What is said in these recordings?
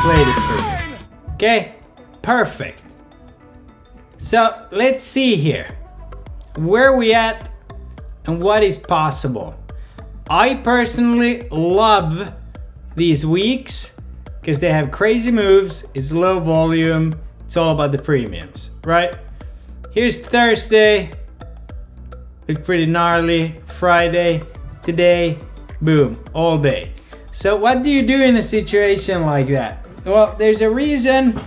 played it for you. Okay, perfect. So let's see here where we at and what is possible. I personally love these weeks because they have crazy moves, it's low volume, it's all about the premiums, right? Here's Thursday, look pretty gnarly. Friday, today, boom, all day. So what do you do in a situation like that? Well, there's a reason.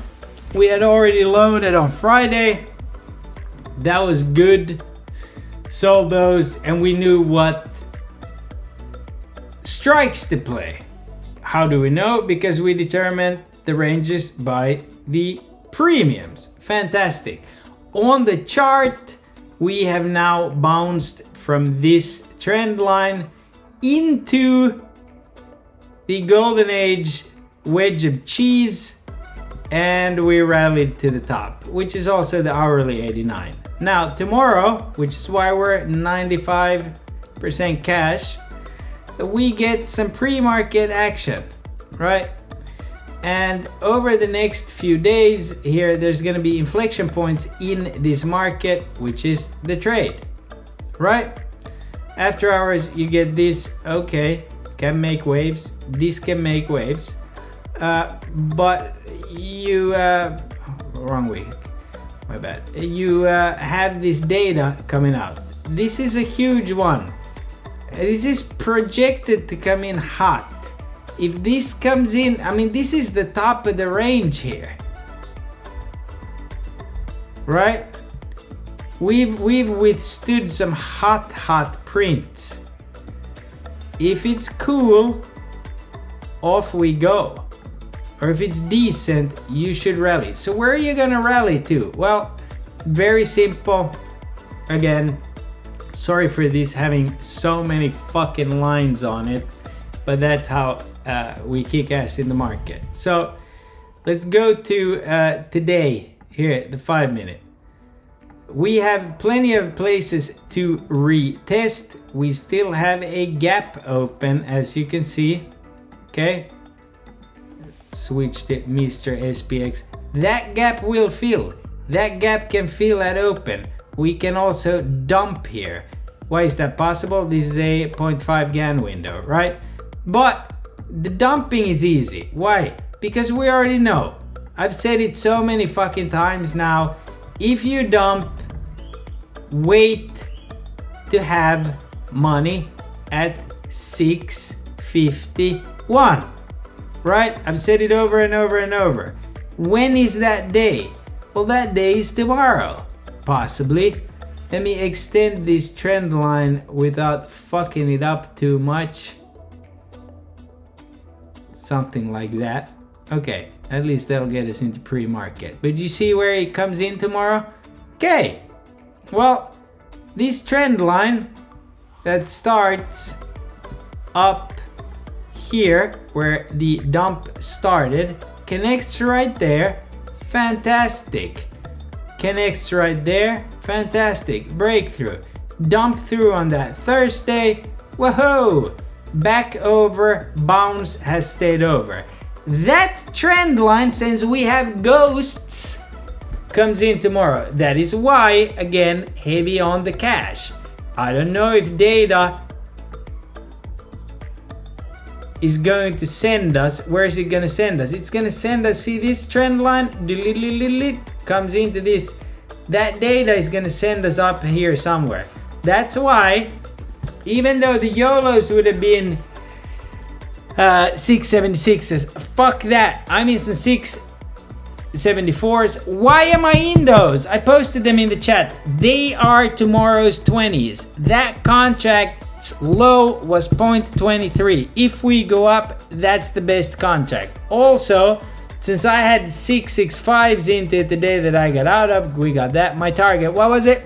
We had already loaded on Friday. That was good. Sold those and we knew what strikes to play. How do we know? Because we determined the ranges by the premiums. Fantastic. On the chart, we have now bounced from this trend line into the golden age wedge of cheese, and we rallied to the top, which is also the hourly 89. Now tomorrow, which is why we're at 95% cash, we get some pre-market action, right? And over the next few days here, there's gonna be inflection points in this market, which is the trade, right? After hours, you get this, okay, can make waves, this can make waves, but you, wrong week, my bad. You have this data coming out. This is a huge one. This is projected to come in hot. If this comes in, I mean, this is the top of the range here, right? We've withstood some hot prints. If it's cool, off we go. Or if it's decent, you should rally. So where are you gonna rally to? Well, it's very simple. Again, sorry for this having so many fucking lines on it, but that's how we kick ass in the market. So let's go to today here, the 5 minute. We have plenty of places to retest. We still have a gap open, as you can see. Okay, let's switch to Mr. SPX. That gap will fill. That gap can fill at open. We can also dump here. Why is that possible? This is a 0.5 GAN window, right? But the dumping is easy. Why? Because we already know. I've said it so many fucking times now. If you dump, wait to have money at 651, right? I've said it over and over and over. When is that day? Well, that day is tomorrow, possibly. Let me extend this trend line without fucking it up too much. Something like that. Okay, at least that'll get us into pre-market. But you see where it comes in tomorrow? Okay, well, this trend line that starts up here where the dump started connects right there. Fantastic. Connects right there. Fantastic. Breakthrough. Dump through on that Thursday. Whoa! Back over, bounce has stayed over. That trend line, since we have ghosts, comes in tomorrow. That is why, again, heavy on the cash. I don't know if data is going to send us. Where is it going to send us? It's going to send us, see this trend line? Comes into this. That data is going to send us up here somewhere. That's why, even though the YOLOs would have been 676s, fuck that. I'm in some 674s. Why am I in those? I posted them in the chat. They are tomorrow's 20s. That contract's low was 0.23. If we go up, that's the best contract. Also, since I had 665s into it the day that I got out of, we got that. My target, what was it?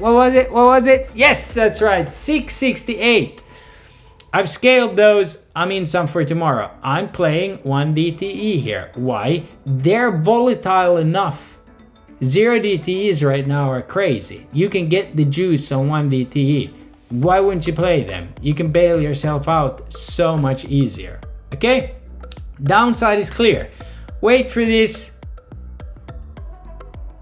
Yes, that's right, 668. I've scaled those. I'm in some for tomorrow. I'm playing 1 DTE here. Why? They're volatile enough. 0 DTEs right now are crazy. You can get the juice on 1 DTE. Why wouldn't you play them? You can bail yourself out so much easier. Okay? Downside is clear. wait for this.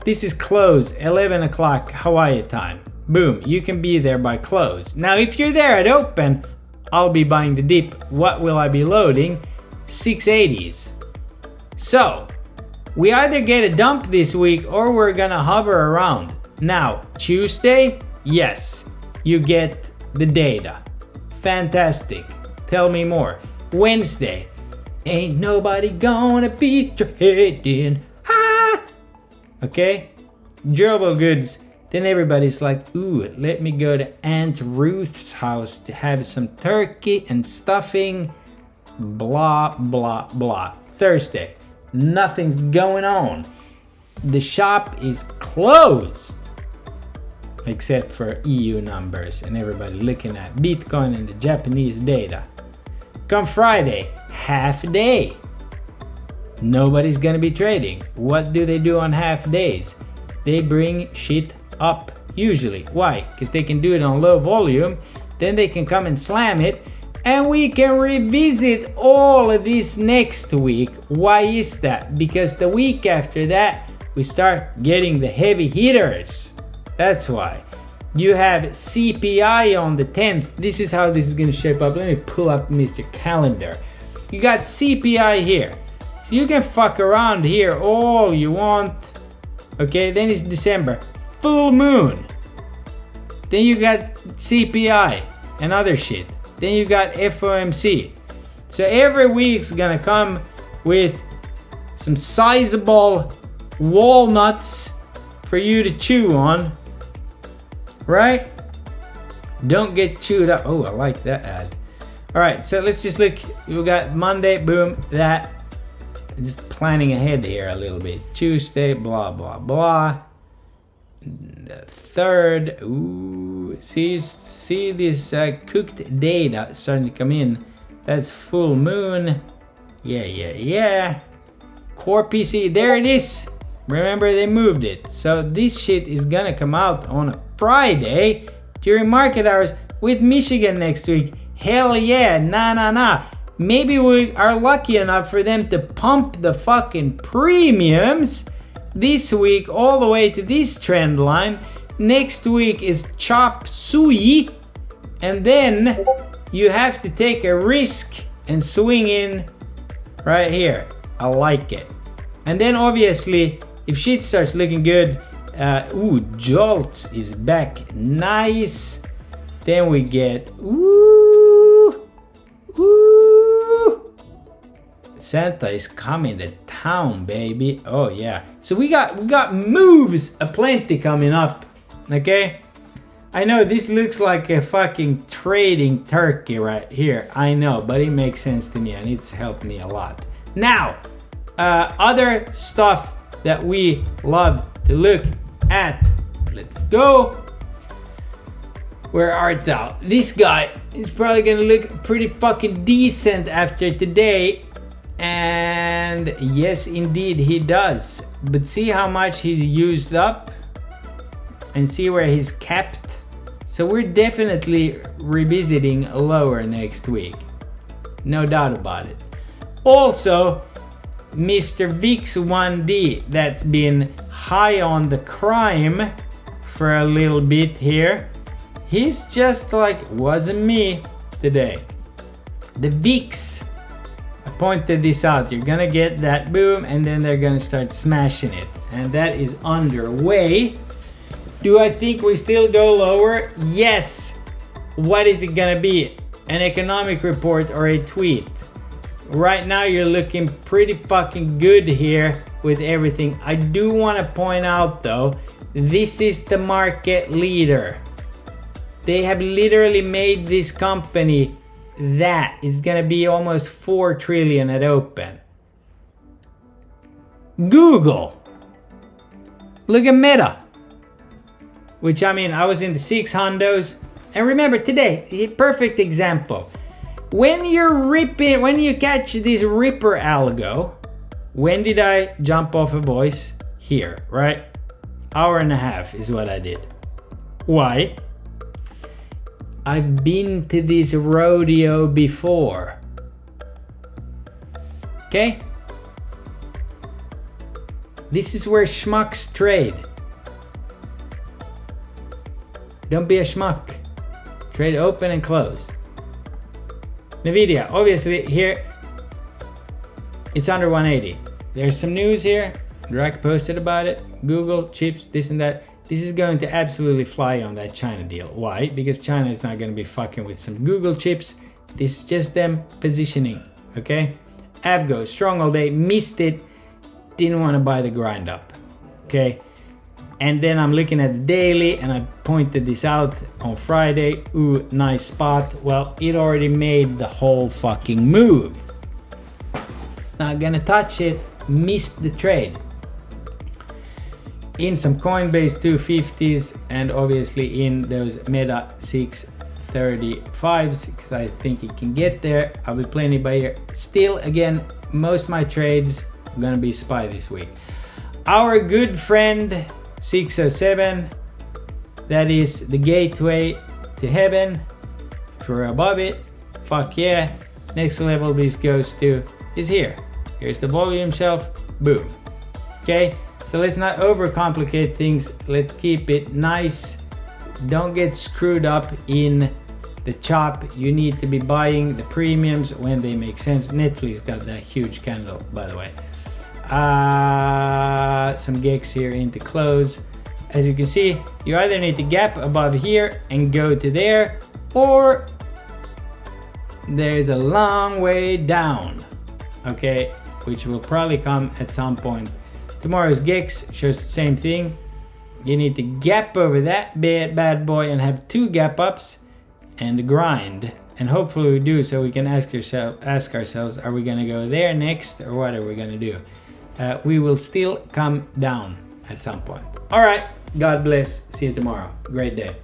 This is close, 11 o'clock Hawaii time. Boom, you can be there by close. Now, if you're there at open, I'll be buying the dip. What will I be loading? 680s. So, we either get a dump this week or we're gonna hover around. Now, Tuesday, yes, you get the data. Fantastic. Tell me more. Wednesday, ain't nobody gonna beat your head in. Ah! Okay? Durable goods. Then everybody's like, ooh, let me go to Aunt Ruth's house to have some turkey and stuffing. Blah, blah, blah. Thursday, nothing's going on. The shop is closed. Except for EU numbers and everybody looking at Bitcoin and the Japanese data. Come Friday, half day. Nobody's gonna be trading. What do they do on half days? They bring shit up usually. Why? Because they can do it on low volume, then they can come and slam it, and we can revisit all of this next week. Why is that? Because the week after that we start getting the heavy hitters. That's why. You have CPI on the 10th. This is how this is gonna shape up. Let me pull up Mr. Calendar. You got CPI here, so you can fuck around here all you want. Okay, then it's December, full moon. Then you got CPI and other shit. Then you got FOMC. So every week's gonna come with some sizable walnuts for you to chew on, right? Don't get chewed up. Oh, I like that ad. All right, so let's just look. We got Monday, boom, that. Just planning ahead here a little bit. Tuesday, blah, blah, blah. The 3rd, ooh, see this cooked data starting to come in. That's full moon. Yeah. Core PC, there it is. Remember, they moved it. So this shit is gonna come out on a Friday during market hours with Michigan next week. Hell yeah, nah. Maybe we are lucky enough for them to pump the fucking premiums this week all the way to this trend line. Next week is chop suey, and then you have to take a risk and swing in right here. I like it. And then obviously, if shit starts looking good, Jolts is back. Nice. Then we get, Santa is coming to town, baby. Oh yeah. So we got moves aplenty coming up. Okay? I know this looks like a fucking trading turkey right here. I know, but it makes sense to me and it's helped me a lot. Now, other stuff that we love to look at. Let's go. Where art thou? This guy is probably gonna look pretty fucking decent after today. And yes, indeed he does. But see how much he's used up and see where he's capped. So we're definitely revisiting lower next week. No doubt about it. Also, Mr. VIX 1D, that's been high on the crime for a little bit here. He's just like, wasn't me today. The VIX, I pointed this out. You're gonna get that boom and then they're gonna start smashing it. And that is underway. Do I think we still go lower? Yes. What is it gonna be? An economic report or a tweet? Right now you're looking pretty fucking good here with everything. I do want to point out though, this is the market leader. They have literally made this company that is gonna be almost 4 trillion at open. Google. Look at Meta. Which, I mean, I was in the 600s. And remember today, a perfect example. When you catch this Ripper algo, when did I jump off a voice? Here, right? Hour and a half is what I did. Why? I've been to this rodeo before. Okay? This is where schmucks trade. Don't be a schmuck. Trade open and close. Nvidia, obviously here, it's under 180. There's some news here. Drake posted about it. Google, chips, this and that. This is going to absolutely fly on that China deal. Why? Because China is not going to be fucking with some Google chips. This is just them positioning, okay? Avgo, strong all day, missed it. Didn't want to buy the grind up, okay? And then I'm looking at the daily and I pointed this out on Friday. Ooh, nice spot. Well, it already made the whole fucking move. Not gonna touch it, missed the trade. In some Coinbase 250s and obviously in those Meta 635s because I think it can get there. I'll be playing it by ear. Still, again, most of my trades are gonna be SPY this week. Our good friend 607, that is the gateway to heaven. If we're above it, fuck yeah. Next level this goes to is here. Here's the volume shelf, boom. Okay, so let's not overcomplicate things. Let's keep it nice. Don't get screwed up in the chop. You need to be buying the premiums when they make sense. Netflix got that huge candle, by the way. Some gigs here into close. As you can see, you either need to gap above here and go to there, or there's a long way down, okay, which will probably come at some point. Tomorrow's gigs shows the same thing. You need to gap over that bad boy and have 2 gap ups and grind, and hopefully we do, so we can ask ourselves, are we gonna go there next or what are we gonna do? We will still come down at some point. All right, God bless. See you tomorrow. Great day.